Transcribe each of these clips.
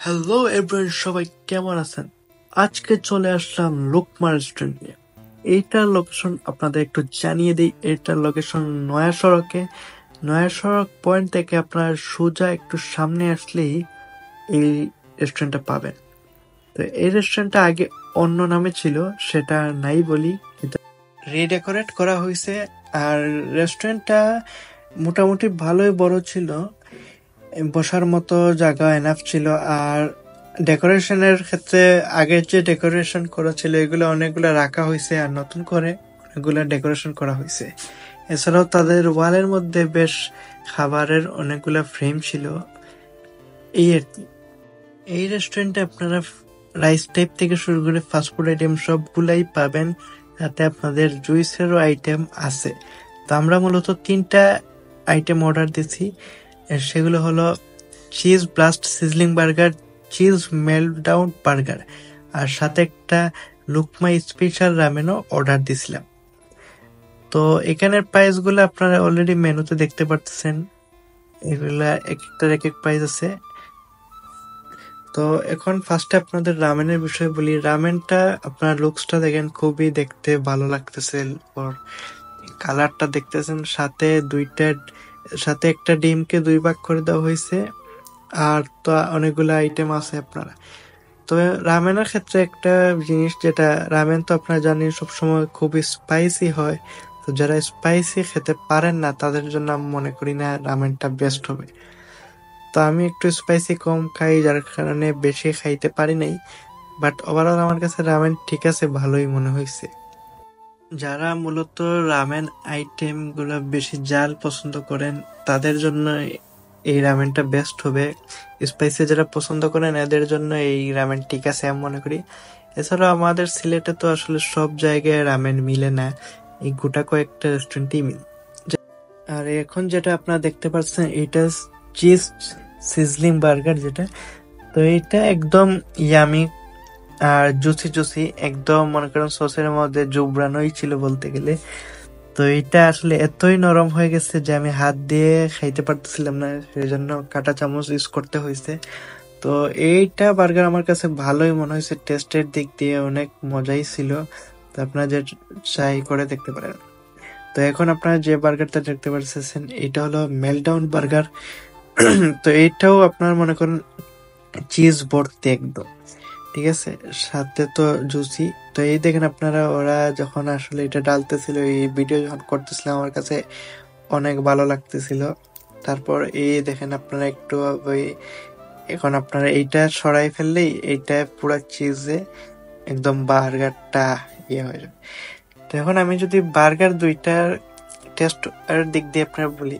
Hello everyone, সবাই কেমন আছেন? আজকে চলে আসলাম লোকমা রেস্টুরেন্ট নিয়ে। এইটার লোকেশন আপনাদের একটু জানিয়ে দিই। এইটার লোকেশন নয়া সড়কে। নয়া সড়ক পয়েন্ট থেকে আপনার সোজা একটু সামনে আসলেই এই রেস্টুরেন্টটা পাবেন। তো এই রেস্টুরেন্টটা আগে অন্য নামে ছিল, সেটা নাই বলি, রিডেকোরেট করা হয়েছে। আর রেস্টুরেন্টটা মোটামুটি ভালোই বড় ছিল, বসার মতো জায়গা এনাফ ছিল। আর ডেকোরেশনের ক্ষেত্রে আগের যে ডেকোরেশন করা ছিল এগুলো অনেকগুলো রাখা হয়েছে, আর নতুন করে অনেকগুলো ডেকোরেশন করা হয়েছে। এছাড়াও তাদের ওয়ালের মধ্যে বেশ খাবারের অনেকগুলো ফ্রেম ছিল। এই আর কি। এই রেস্টুরেন্টে আপনারা রাইস টাইপ থেকে শুরু করে ফাস্টফুড আইটেম সবগুলাই পাবেন, তাতে আপনাদের জুইসেরও আইটেম আছে। তো আমরা মূলত 3টা আইটেম অর্ডার দিচ্ছি। সেগুলো হলো cheese blast sizzling burger, cheese meltdown burger, আর সাথে একটা লুকমা স্পেশাল রামেনও অর্ডার দিছিলাম। তো এখানের প্রাইস গুলো আপনারা অলরেডি মেনুতে দেখতে পাচ্ছেন। এগুলা এক একটার এক এক প্রাইস আছে। তো এখন ফার্স্টে আপনাদের রামেনের বিষয়ে বলি। রামেনটা আপনার লুকসটা দেখেন, খুবই দেখতে ভালো লাগতেছে। কালারটা দেখতেছেন, সাথে একটা ডিমকে 2 ভাগ করে দেওয়া হয়েছে। আর তো অনেকগুলো আইটেম আছে আপনারা। তবে রামেনের ক্ষেত্রে একটা জিনিস, যেটা রামেন তো আপনারা জানেন সবসময় খুবই স্পাইসি হয়। তো যারা স্পাইসি খেতে পারেন না তাদের জন্য আমি মনে করি না রামেনটা বেস্ট হবে। তো আমি একটু স্পাইসি কম খাই, যার কারণে বেশি খাইতে পারি নাই। বাট ওভারঅল আমার কাছে রামেন ঠিক আছে, ভালোই মনে হয়েছে। যারা মূলত রামেন আইটেম গুলো বেশি জাল পছন্দ করেন তাদের জন্য এই রামেনটা বেস্ট হবে। স্পাইসি যারা পছন্দ করেন এদের জন্য এই রামেন ঠিক আছে আমি মনে করি। এছাড়াও আমাদের সিলেটে তো আসলে সব জায়গায় রামেন মিলে না, এই গোটা কয়েকটা রেস্টুরেন্টই মিলে। আর এখন যেটা আপনারা দেখতে পাচ্ছেন এটা চিজ সিজলিং বার্গার যেটা, তো এটা একদম ইয়ামি আর জুসি জুসি, একদম মনে করেন সসের মধ্যে জুবরানোই ছিল বলতে গেলে। তো এটা আসলে এতই নরম হয়ে গেছে যে আমি হাত দিয়ে খাইতে পারতেছিলাম না, সেই জন্য কাঁটা চামচ ইউজ করতে হয়েছে। তো এইটা বার্গার আমার কাছে ভালোই মনে হয়েছে, টেস্টের দিক দিয়ে অনেক মজাই ছিল। তো আপনারা যে ট্রাই করে দেখতে পারেন। তো এখন আপনারা যে বার্গারটা দেখতে পাচ্ছেন এটা হলো মেল্টডাউন বার্গার। তো এইটাও আপনার মনে করেন চিজ ভর্তি একদম, ঠিক আছে, সাথে তো জুসি। তো এই দেখেন আপনারা, ওরা যখন আসলে এটা ডালতেছিল, এই ভিডিও যখন করতেছিলাম আমার কাছে অনেক ভালো লাগতেছিল। তারপর এই দেখেন আপনারা একটু ওই, এখন আপনারা এইটা সরাই ফেললেই এইটা পুরো চিজে একদম বার্গারটা ইয়ে হয়ে যাবে। তো এখন আমি যদি বার্গার দুইটার টেস্ট এর দিক দিয়ে আপনারা বলি,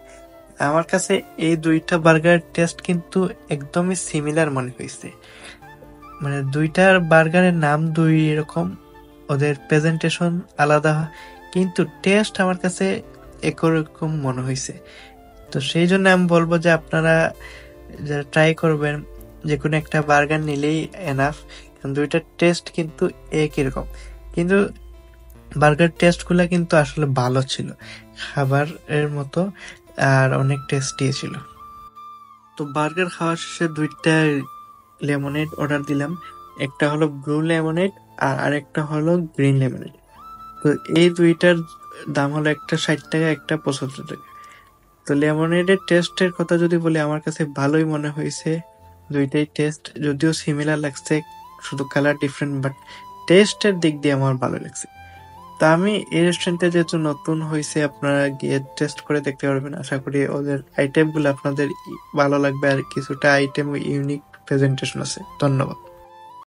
আমার কাছে এই দুইটা বার্গার টেস্ট কিন্তু একদমই সিমিলার মনে হয়েছে। মানে দুইটার বার্গারের নাম দুই এরকম, ওদের প্রেজেন্টেশন আলাদা, কিন্তু টেস্ট আমার কাছে একরকম মনে হয়েছে। তো সেই জন্য আমি বলবো যে আপনারা যারা ট্রাই করবেন, যে কোনো একটা বার্গার নিলেই এনাফ, কারণ দুইটার টেস্ট কিন্তু একই রকম। কিন্তু বার্গার টেস্ট গুলা কিন্তু আসলে ভালো ছিল, খাবারের মতো, আর অনেক টেস্টি ছিল। তো বার্গার খাওয়া শেষে 2টা লেমনেড অর্ডার দিলাম। একটা হলো ব্লু লেমনেড আর আরেকটা হলো গ্রিন লেমনেড। তো এই দুইটার দাম হলো একটা 60 টাকা, একটা 75 টাকা। তো লেমনেডের টেস্টের কথা যদি বলি, আমার কাছে ভালোই মনে হয়েছে। দুইটাই টেস্ট যদিও সিমিলার লাগছে, শুধু কালার ডিফারেন্ট, বাট টেস্টের দিক দিয়ে আমার ভালো লাগছে। তা আমি এই রেস্টুরেন্টে যেহেতু নতুন হয়েছে, আপনারা গিয়ে টেস্ট করে দেখতে পারবেন। আশা করি ওদের আইটেম গুলো আপনাদের ভালো লাগবে, আর কিছুটা আইটেম ইউনিক প্রেজেন্টেশন আছে। ধন্যবাদ।